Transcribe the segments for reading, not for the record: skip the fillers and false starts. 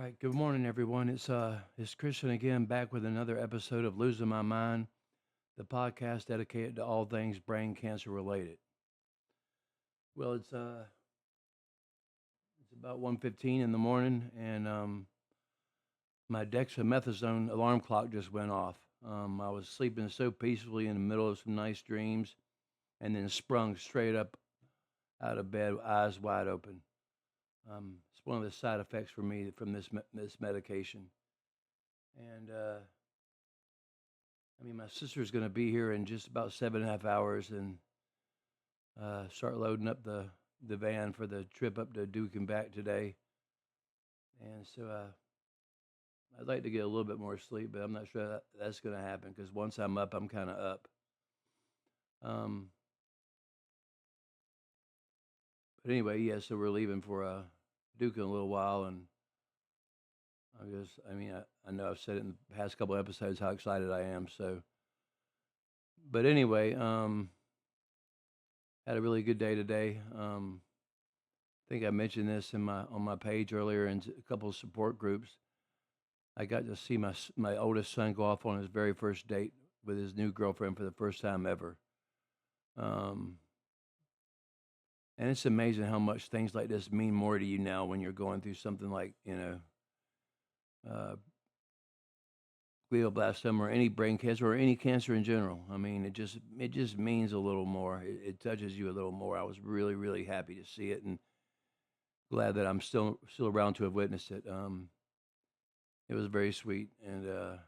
right, good morning, everyone. It's Christian again, back with another episode of Losing My Mind, the podcast dedicated to all things brain cancer related. Well, it's about 1:15 in the morning, and my dexamethasone alarm clock just went off. I was sleeping so peacefully in the middle of some nice dreams, and then sprung straight up out of bed, eyes wide open. It's one of the side effects for me from this medication, and I mean, my sister's going to be here in just about 7.5 hours and start loading up the van for the trip up to Duke and back today. And so I'd like to get a little bit more sleep, but I'm not sure that's going to happen because once I'm up, I'm kind of up. Um, but anyway, yeah, so we're leaving for Duke in a little while. And I know I've said it in the past couple episodes how excited I am. So, but anyway, had a really good day today. I think I mentioned this on my page earlier in a couple of support groups. I got to see my oldest son go off on his very first date with his new girlfriend for the first time ever. Um, and it's amazing how much things like this mean more to you now when you're going through something like uh, glioblastoma or any brain cancer or any cancer in general. I mean, it just means a little more. It touches you a little more. I was really really happy to see it and glad that I'm still around to have witnessed it. It was very sweet and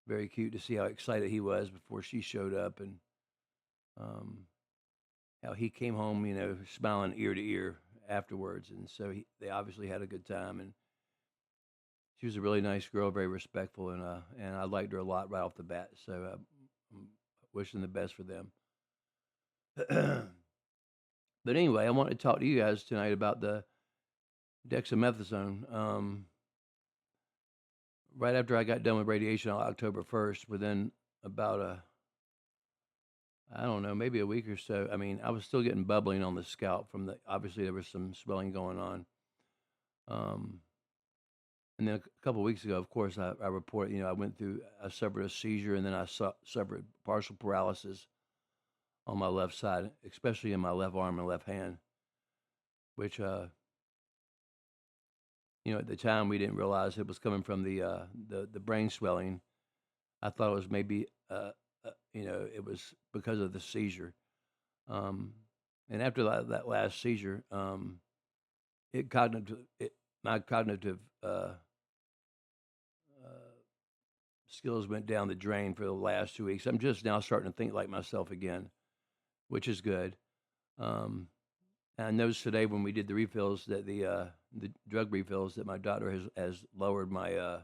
very cute to see how excited he was before she showed up, and um, how he came home, smiling ear to ear afterwards. And so they obviously had a good time. And she was a really nice girl, very respectful, and I liked her a lot right off the bat. So I'm wishing the best for them. But anyway, I want to talk to you guys tonight about the dexamethasone. Right after I got done with radiation on October 1st, within about I don't know, maybe a week or so. I mean, I was still getting bubbling on the scalp obviously there was some swelling going on. Um, and then a couple of weeks ago, of course, I reported, I suffered a seizure and then I suffered partial paralysis on my left side, especially in my left arm and left hand, which, at the time we didn't realize it was coming from the brain swelling. I thought it was maybe, it was because of the seizure. Um, and after that last seizure, it cognitive, it, my cognitive uh, skills went down the drain for the last 2 weeks. I'm just now starting to think like myself again, which is good. Um, and I noticed today when we did the refills that the drug refills that my doctor has lowered my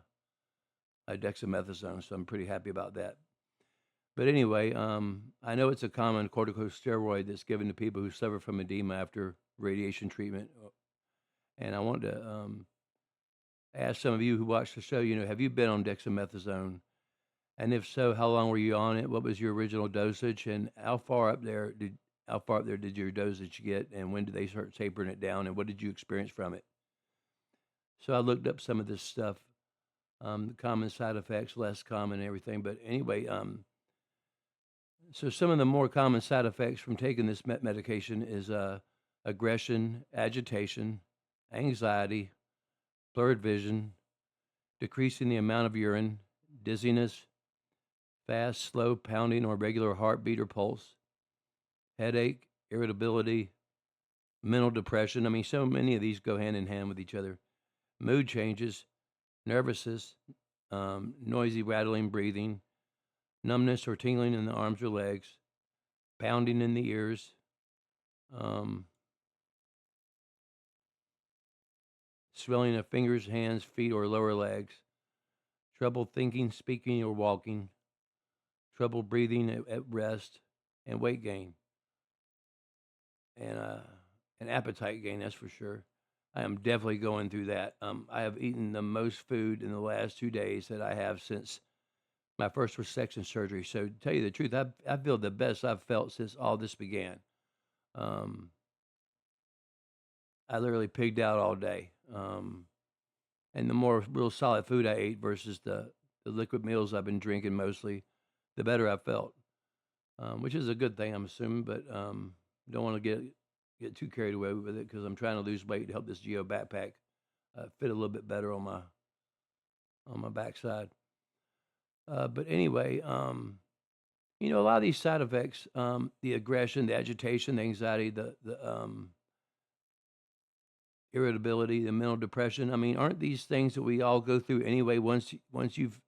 dexamethasone, so I'm pretty happy about that. But anyway, I know it's a common corticosteroid that's given to people who suffer from edema after radiation treatment. And I wanted to ask some of you who watch the show, have you been on dexamethasone? And if so, how long were you on it? What was your original dosage? And how far up there did your dosage get? And when did they start tapering it down? And what did you experience from it? So I looked up some of this stuff, the common side effects, less common, everything. But anyway, so some of the more common side effects from taking this medication is aggression, agitation, anxiety, blurred vision, decreasing the amount of urine, dizziness, fast, slow pounding or regular heartbeat or pulse, headache, irritability, mental depression. I mean, so many of these go hand in hand with each other. Mood changes, nervousness, noisy, rattling breathing, numbness or tingling in the arms or legs, pounding in the ears, um, swelling of fingers, hands, feet, or lower legs, trouble thinking, speaking, or walking, trouble breathing at rest, and weight gain, and an appetite gain, that's for sure. I am definitely going through that. I have eaten the most food in the last 2 days that I have since my first resection surgery. So to tell you the truth, I feel the best I've felt since all this began. Um, I literally pigged out all day. and the more real solid food I ate versus the liquid meals I've been drinking mostly, the better I felt, which is a good thing, I'm assuming. But don't want to get too carried away with it because I'm trying to lose weight to help this Geo backpack fit a little bit better on my backside. But anyway, a lot of these side effects, the aggression, the agitation, the anxiety, the irritability, the mental depression. I mean, aren't these things that we all go through anyway? Once you've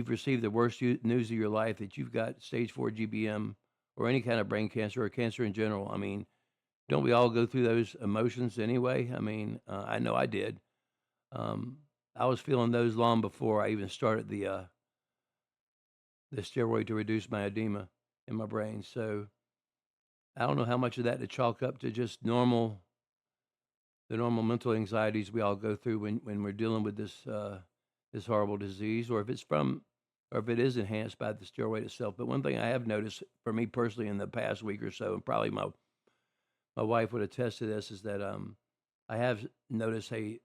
received the worst news of your life that you've got stage 4 GBM or any kind of brain cancer or cancer in general. I mean, don't we all go through those emotions anyway? I mean, I know I did. Um, I was feeling those long before I even started the steroid to reduce my edema in my brain. So I don't know how much of that to chalk up to just the normal mental anxieties we all go through when we're dealing with this horrible disease, or if it is enhanced by the steroid itself. But one thing I have noticed for me personally in the past week or so, and probably my wife would attest to this, is that I have noticed a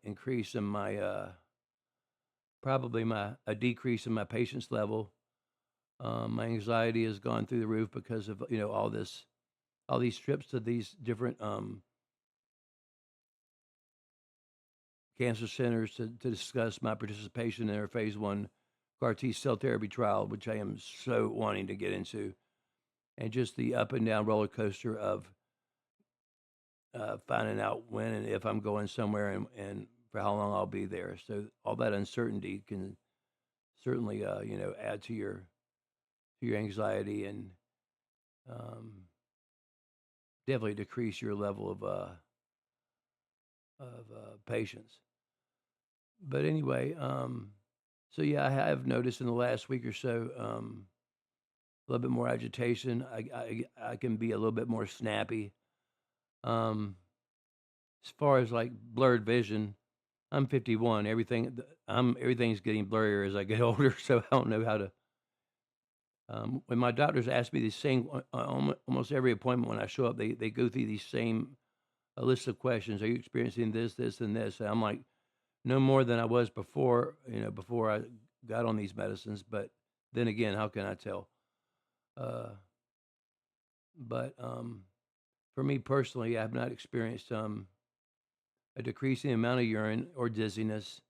increase in my probably a decrease in my patience level. My anxiety has gone through the roof because of all these trips to these different cancer centers to discuss my participation in their phase 1 CAR T cell therapy trial, which I am so wanting to get into, and just the up and down roller coaster of finding out when and if I'm going somewhere and for how long I'll be there. So all that uncertainty can certainly add to your anxiety and um, definitely decrease your level of patience. But anyway, so yeah, I have noticed in the last week or so a little bit more agitation. I can be a little bit more snappy. Um, as far as like blurred vision, I'm 51. Everything's getting blurrier as I get older. So I don't know how to. When my doctors ask me the same, almost every appointment when I show up, they go through these same a list of questions. Are you experiencing this, this, and this? And I'm like, no more than I was before. Before I got on these medicines. But then again, how can I tell? Uh, but for me personally, I have not experienced a decreasing amount of urine or dizziness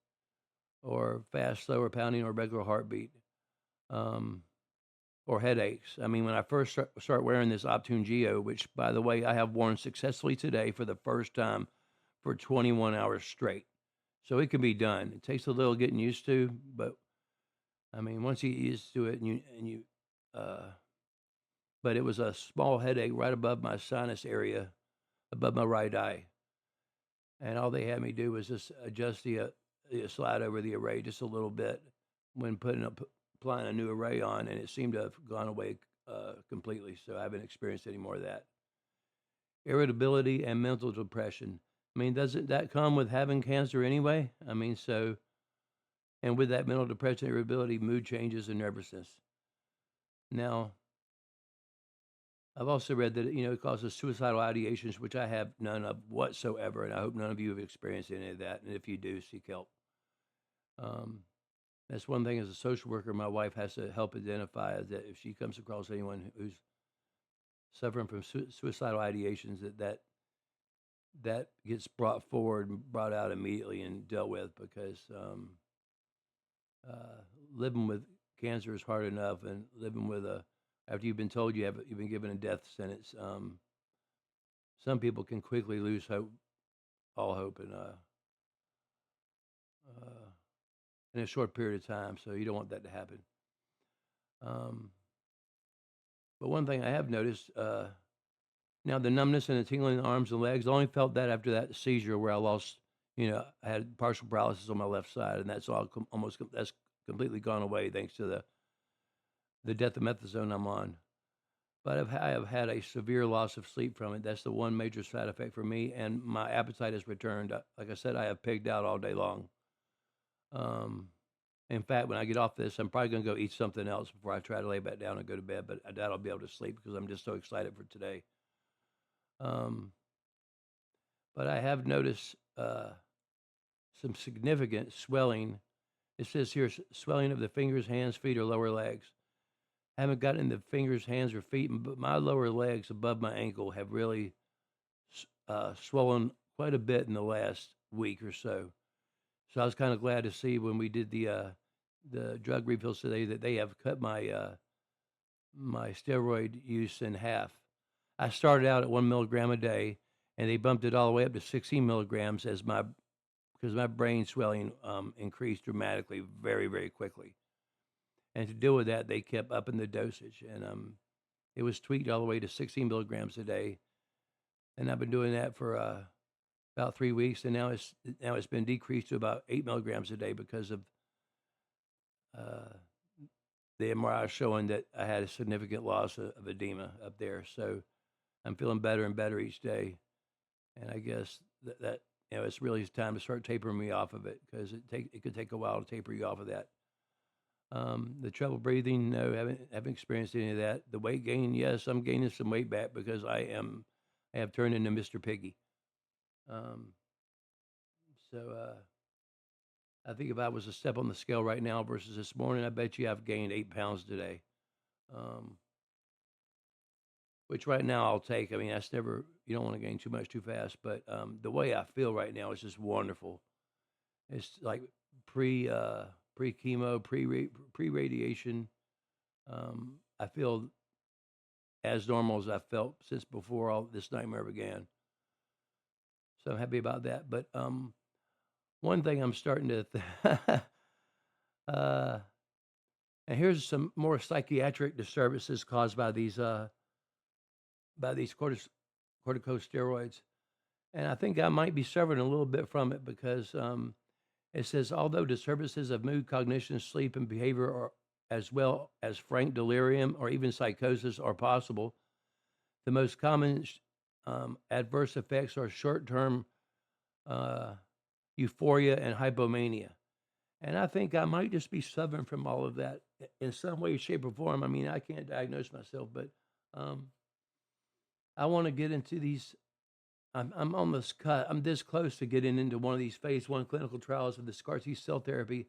or fast, slower pounding or regular heartbeat. Um, or headaches. I mean, when I first start wearing this Optune Geo, which, by the way, I have worn successfully today for the first time for 21 hours straight. So it can be done. It takes a little getting used to, but I mean, once you get used to it uh, but it was a small headache right above my sinus area, above my right eye. And all they had me do was just adjust the slide over the array just a little bit when applying a new array on, and it seemed to have gone away completely. So I haven't experienced any more of that. Irritability and mental depression. I mean, doesn't that come with having cancer anyway? I mean, and with that mental depression, irritability, mood changes, and nervousness. Now, I've also read that it causes suicidal ideations, which I have none of whatsoever, and I hope none of you have experienced any of that. And if you do, seek help. Um, that's one thing as a social worker, my wife has to help identify that if she comes across anyone who's suffering from suicidal ideations, that gets brought forward and brought out immediately and dealt with because uh, living with cancer is hard enough, and living with after you've been told you've been given a death sentence, some people can quickly lose all hope, uh, in a short period of time. So you don't want that to happen. Um, but one thing I have noticed, now the numbness and the tingling in the arms and legs, I only felt that after that seizure where I lost, I had partial paralysis on my left side, and that's all that's completely gone away thanks to the dexamethasone I'm on. But I have had a severe loss of sleep from it. That's the one major side effect for me, and my appetite has returned. Like I said, I have pigged out all day long. Um, in fact, when I get off this, I'm probably going to go eat something else before I try to lay back down and go to bed. But I doubt I'll be able to sleep because I'm just so excited for today. Um, but I have noticed some significant swelling. It says here swelling of the fingers, hands, feet, or lower legs. Haven't gotten in the fingers, hands, or feet, but my lower legs above my ankle have really swollen quite a bit in the last week or so. So I was kind of glad to see when we did the drug refills today that they have cut my steroid use in half. I started out at 1 milligram a day, and they bumped it all the way up to 16 milligrams because my brain swelling increased dramatically, very, very quickly. And to deal with that, they kept upping the dosage, and it was tweaked all the way to 16 milligrams a day. And I've been doing that for about 3 weeks, and now it's been decreased to about 8 milligrams a day because of the MRI showing that I had a significant loss of edema up there. So I'm feeling better and better each day, and I guess that it's really time to start tapering me off of it because it could take a while to taper you off of that. The trouble breathing, no, haven't experienced any of that. The weight gain, yes, I'm gaining some weight back because I have turned into Mr. Piggy. So I think if I was to step on the scale right now versus this morning, I bet you I've gained 8 pounds today. Which right now I'll take. I mean, you don't want to gain too much too fast, but the way I feel right now is just wonderful. It's like pre-chemo, pre-radiation. I feel as normal as I felt since before all this nightmare began. So I'm happy about that. But one thing I'm starting to, and here's some more psychiatric disturbances caused by these corticosteroids, and I think I might be suffering a little bit from it because it says although disturbances of mood, cognition, sleep, and behavior are as well as frank delirium or even psychosis are possible, the most common adverse effects are short-term euphoria and hypomania. And I think I might just be suffering from all of that in some way, shape, or form. I mean, I can't diagnose myself, but I want to get into these. I'm on this cut. I'm this close to getting into one of these phase 1 clinical trials of the CAR T cell therapy,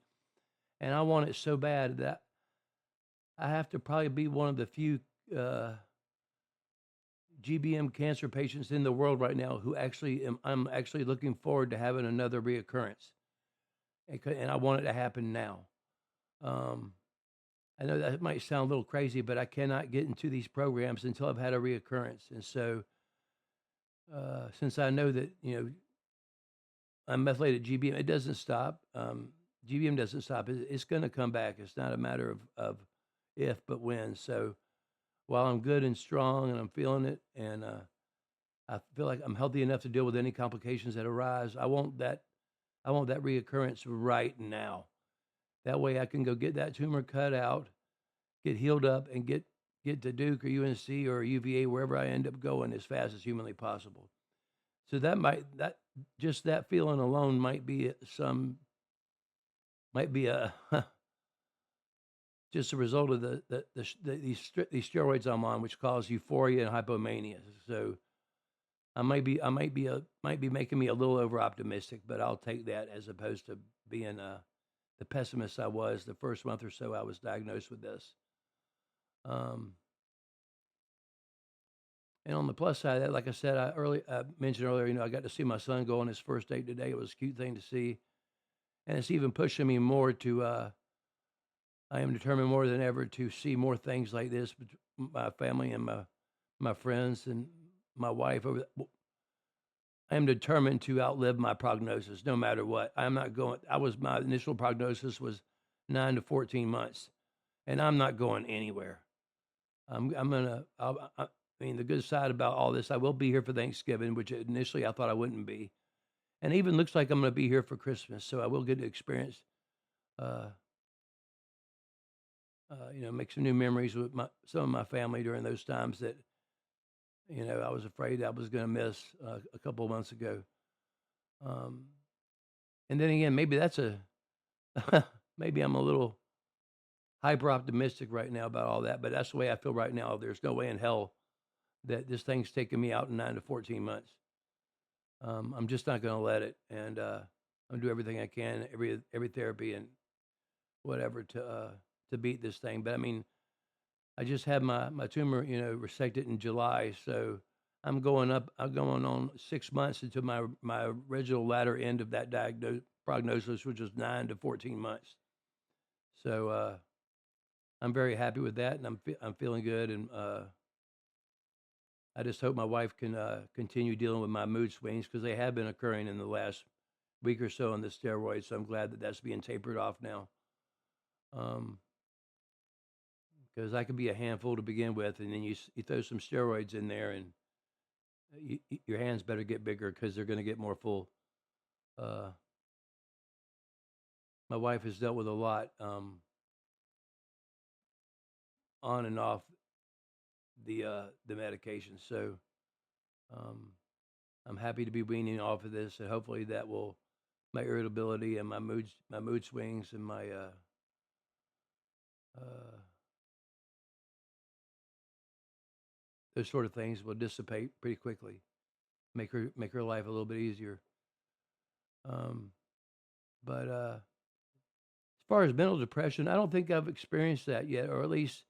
and I want it so bad that I have to probably be one of the few GBM cancer patients in the world right now who I'm actually looking forward to having another reoccurrence, and I want it to happen now. I know that might sound a little crazy, but I cannot get into these programs until I've had a reoccurrence. And so, since I know that, I'm methylated GBM, it doesn't stop. GBM doesn't stop. It's going to come back. It's not a matter of if, but when. So while I'm good and strong and I'm feeling it and I feel like I'm healthy enough to deal with any complications that arise, I want that reoccurrence right now. That way I can go get that tumor cut out, get healed up, and get to Duke or UNC or UVA, wherever I end up going, as fast as humanly possible. So just that feeling alone might be just a result of these steroids I'm on, which cause euphoria and hypomania. So I might be making me a little over optimistic, but I'll take that as opposed to being the pessimist I was the first month or so I was diagnosed with this. And on the plus side of that, like I said, I mentioned earlier, I got to see my son go on his first date today. It was a cute thing to see. And it's even pushing me more to, I am determined more than ever to see more things like this with my family and my friends and my wife. I am determined to outlive my prognosis no matter what. My initial prognosis was 9 to 14 months, and I'm not going anywhere. I mean, the good side about all this, I will be here for Thanksgiving, which initially I thought I wouldn't be. And even looks like I'm going to be here for Christmas, so I will get to experience, make some new memories with some of my family during those times that, I was afraid I was going to miss a couple of months ago. And then again, maybe maybe I'm a little hyper optimistic right now about all that, but that's the way I feel right now. There's no way in hell that this thing's taking me out in 9 to 14 months. I'm just not going to let it. And I'm gonna do everything I can, every therapy and whatever to beat this thing. But I mean, I just had my tumor, resected in July, so I'm going on 6 months into my original latter end of that prognosis, which was 9 to 14 months. So I'm very happy with that, and I'm feeling good, and I just hope my wife can continue dealing with my mood swings because they have been occurring in the last week or so on the steroids. So I'm glad that that's being tapered off now. Um, because I could be a handful to begin with, and then you throw some steroids in there, and your hands better get bigger because they're going to get more full. Uh, my wife has dealt with a lot on and off the medication, so um, I'm happy to be weaning off of this, and hopefully that will my irritability and my mood swings and my uh, those sort of things will dissipate pretty quickly. Make her life a little bit easier. Um, but as far as mental depression, I don't think I've experienced that yet, or at least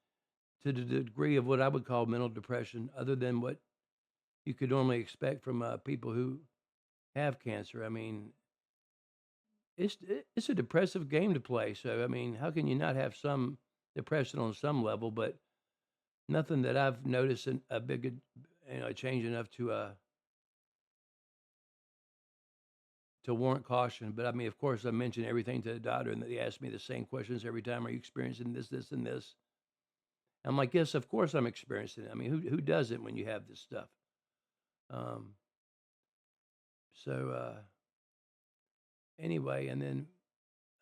to the degree of what I would call mental depression, other than what you could normally expect from people who have cancer. I mean, it's a depressive game to play. So I mean, how can you not have some depression on some level? But nothing that I've noticed a big, change enough to warrant caution. But I mean, of course, I mentioned everything to the doctor, and they ask me the same questions every time. Are you experiencing this, this, and this? I'm like, yes, of course I'm experiencing it. I mean, who doesn't when you have this stuff? Um, so anyway, and then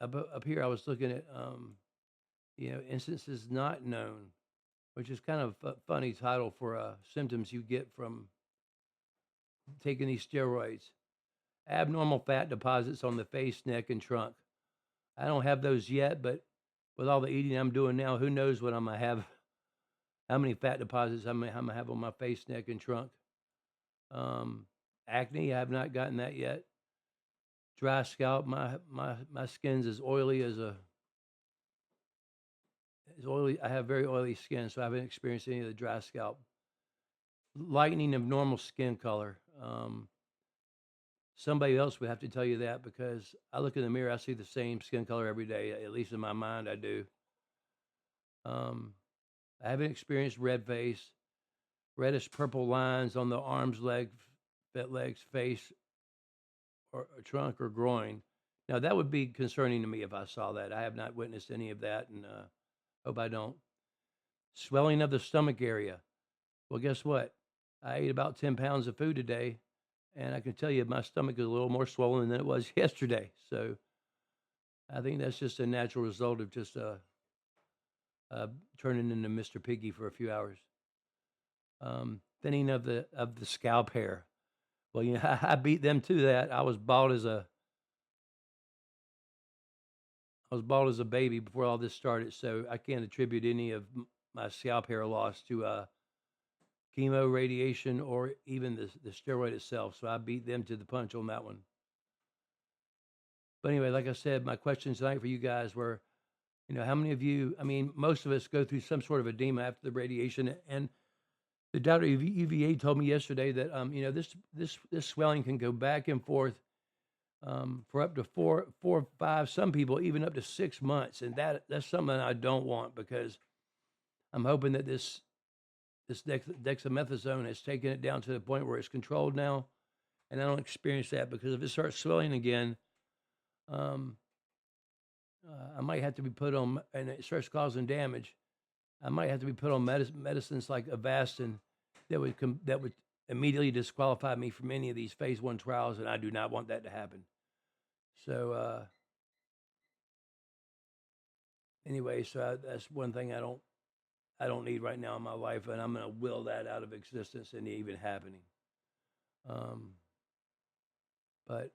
up here, I was looking at instances not known, which is kind of a funny title for symptoms you get from taking these steroids. Abnormal fat deposits on the face, neck, and trunk. I don't have those yet, but with all the eating I'm doing now, who knows what I'm gonna have? How many fat deposits I'm gonna have on my face, neck, and trunk? Um, Acne, I have not gotten that yet. Dry scalp, my skin's as oily as oily. I have very oily skin, so I haven't experienced any of the dry scalp. Lightening of normal skin color. Somebody else would have to tell you that because I look in the mirror, I see the same skin color every day. At least in my mind, I do. Um, I haven't experienced red face, reddish purple lines on the arms, legs, face, or trunk or groin. Now that would be concerning to me if I saw that. I have not witnessed any of that, and hope I don't. Swelling of the stomach area. Well, guess what? I ate about 10 pounds of food today, and I can tell you my stomach is a little more swollen than it was yesterday. So I think that's just a natural result of just turning into Mr. Piggy for a few hours. Thinning of the scalp hair. Well, I beat them to that. I was bald as a baby before all this started, so I can't attribute any of my scalp hair loss to chemo, radiation, or even the steroid itself. So I beat them to the punch on that one. But anyway, like I said, my questions tonight for you guys were, how many of you? I mean, most of us go through some sort of edema after the radiation, and the doctor UVA told me yesterday that this swelling can go back and forth for up to four, 5, some people even up to 6 months, and that's something I don't want because I'm hoping that this dexamethasone has taken it down to the point where it's controlled now, and I don't experience that because if it starts swelling again, um, I might have to be put on, and it starts causing damage. I might have to be put on medicines like Avastin that would immediately disqualify me from any of these phase 1 trials, and I do not want that to happen. So anyway, that's one thing I don't need right now in my life, and I'm going to will that out of existence and even happening. Um, but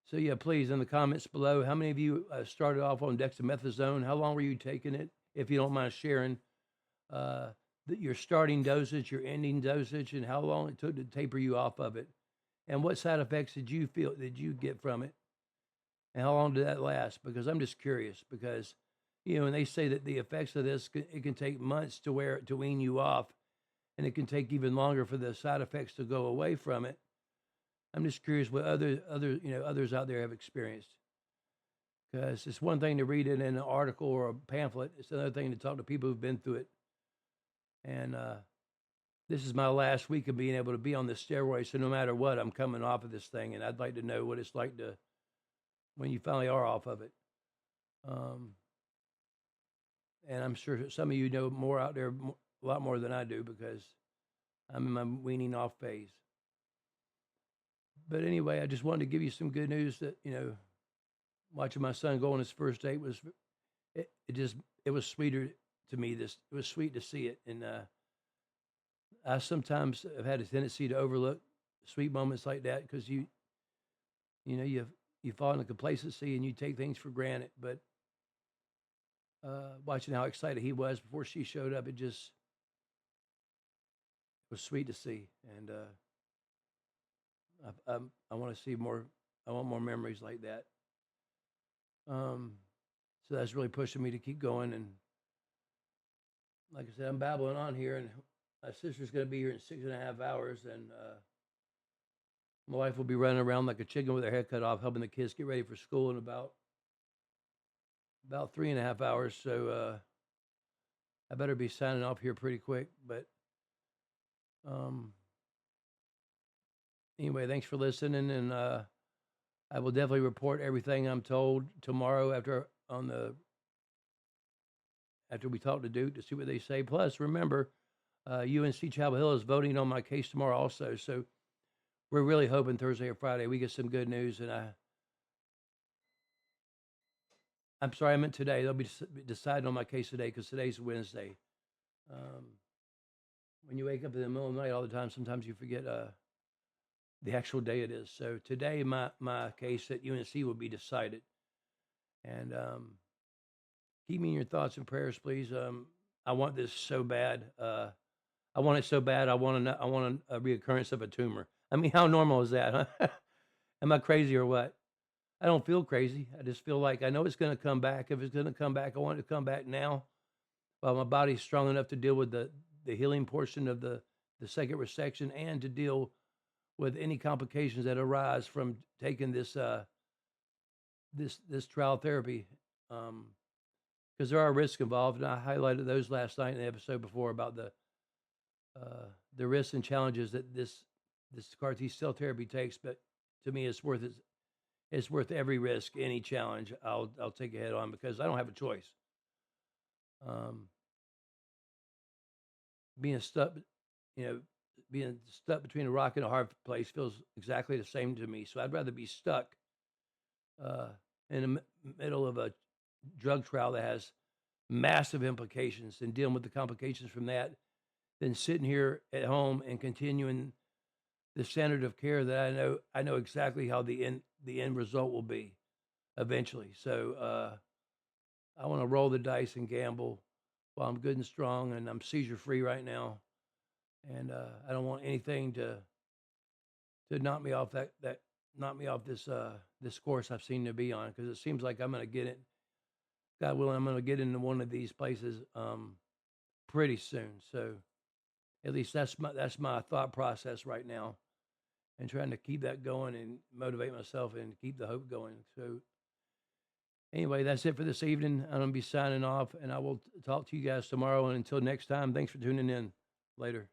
so yeah, please in the comments below, how many of you started off on dexamethasone? How long were you taking it? If you don't mind sharing your starting dosage, your ending dosage, and how long it took to taper you off of it. And what side effects did you get from it? And how long did that last? Because I'm just curious. Because, and they say that the effects of this, it can take months to wean you off, and it can take even longer for the side effects to go away from it. I'm just curious what others out there have experienced. Because it's one thing to read it in an article or a pamphlet. It's another thing to talk to people who've been through it. And this is my last week of being able to be on this steroid. So no matter what, I'm coming off of this thing, and I'd like to know what it's like when you finally are off of it. And I'm sure some of you know more out there, a lot more than I do, because I'm in my weaning off phase. But anyway, I just wanted to give you some good news that, watching my son go on his first date it was sweeter to me. It was sweet to see it. And I sometimes have had a tendency to overlook sweet moments like that because you fall into complacency and you take things for granted. But watching how excited he was before she showed up, it was sweet to see. And I want to see more. I want more memories like that. So that's really pushing me to keep going. And like I said, I'm babbling on here, and my sister's going to be here in 6.5 hours, and my wife will be running around like a chicken with her head cut off, helping the kids get ready for school in about 3.5 hours. So I better be signing off here pretty quick. But anyway, thanks for listening, and I will definitely report everything I'm told tomorrow after we talk to Duke to see what they say. Plus, remember, UNC Chapel Hill is voting on my case tomorrow also. So we're really hoping Thursday or Friday we get some good news. And I'm sorry, I meant today. They'll be deciding on my case today because today's Wednesday. When you wake up in the middle of the night all the time, sometimes you forget the actual day it is. So today, my case at UNC will be decided. And keep me in your thoughts and prayers, please. I want this so bad. I want it so bad. I want a reoccurrence of a tumor. I mean, how normal is that? Huh? Am I crazy or what? I don't feel crazy. I just feel like I know it's going to come back. If it's going to come back, I want it to come back now. While my body's strong enough to deal with the healing portion of the second resection and to deal with any complications that arise from taking this trial therapy, because there are risks involved, and I highlighted those last night in the episode before about the risks and challenges that this CAR T cell therapy takes. But to me, it's worth it. It's worth every risk, any challenge. I'll take it head on because I don't have a choice. Being stuck between a rock and a hard place feels exactly the same to me. So I'd rather be stuck in the middle of a drug trial that has massive implications and dealing with the complications from that than sitting here at home and continuing the standard of care that I know exactly how the end result will be eventually. So I want to roll the dice and gamble while I'm good and strong, and I'm seizure free right now. And I don't want anything to knock me off this course I've seen to be on, because it seems like I'm going to get it. God willing, I'm going to get into one of these places pretty soon. So at least that's my thought process right now, and trying to keep that going and motivate myself and keep the hope going. So anyway, that's it for this evening. I'm going to be signing off, and I will talk to you guys tomorrow. And until next time, thanks for tuning in. Later.